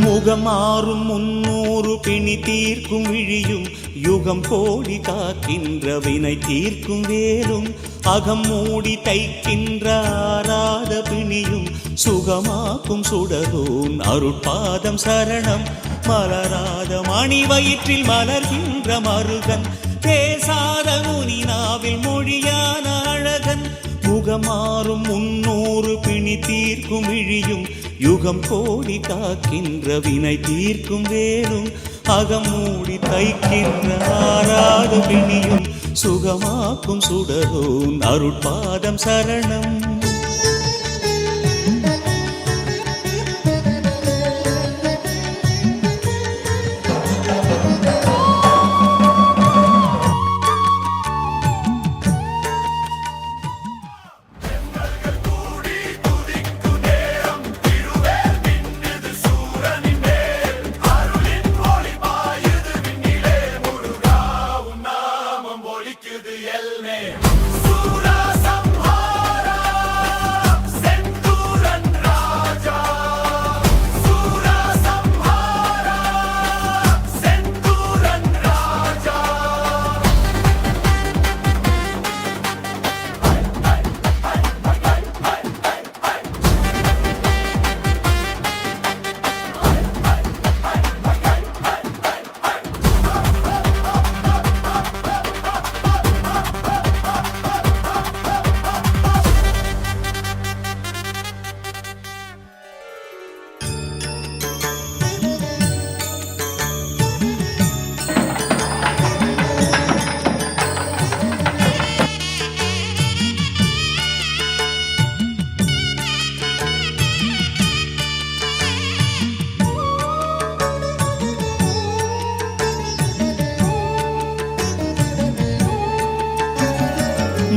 முகமாறும் 300 பிணி தீர்க்கும் விழியும் யுகம் கோடி காக்கின்ற வினை தீர்க்கும் வேலும் அகம் மூடி தைக்கின்ற ஆராத பிணியும் சுகமாக்கும் சுடரோன் அருட்பாதம் சரணம் மலராத மணி வயிற்றில் மலர்கின்ற மருகன் பேசாத முனினாவில் மொழியான அழகன் முகமாறும் 300 பிணி தீர்க்கும் விழியும் யுகம் கோடி காக்கின்ற வினை தீர்க்கும் வேலும் அகம் மூடி தைக்கின்ற ஆராத பிணியும் சுகமாக்கும் சுடரோன் அருட்பாதம் சரணம்.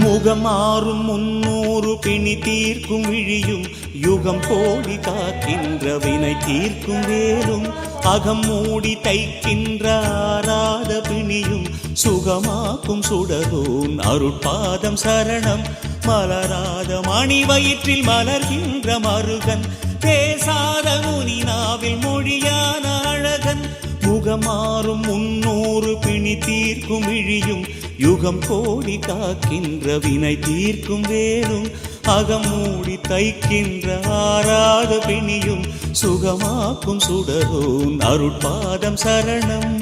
முகமாறும் 300 பிணி தீர்க்கும் விழியும் யுகம் கோடி காக்கின்ற வினை தீர்க்கும் வேலும் அகம் மூடி தைக்கின்ற ஆராத பிணியும் சுகமாக்கும் சுடரோன் அருட்பாதம் சரணம் மலராத மணி வயிற்றில் மலர்கின்ற மருகன் பேசாத முனினாவில் மொழியான அழகன் முகமாறும் 300 பிணி தீர்க்கும் விழியும் யுகம் கோடி காக்கின்ற வினை தீர்க்கும் வேலும் அகம் மூடி தைக்கின்ற ஆராத பிணியும் சுகமாக்கும் சுடரோன் அருட்பாதம் சரணம்.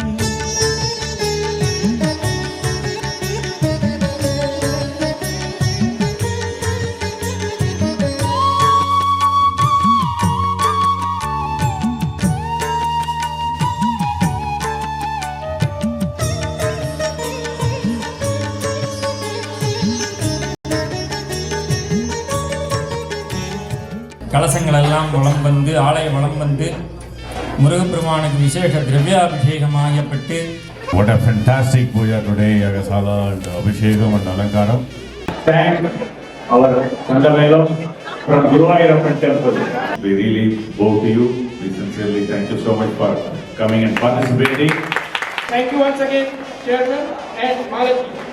கலசங்கள் எல்லாம் வலம் வந்து ஆலய வலம் வந்து முருகப்பெருமானுக்கு விசேஷ திரவியாபிஷேகமாகப்பட்டு What a fantastic puja today, Yagasala and Abhishekam and Alankaram. Thank our Chandavelam from Guruvayurappan temple. We really bow to you. We sincerely thank you so much for coming and participating. Thank you once again, Chairman and Malaji.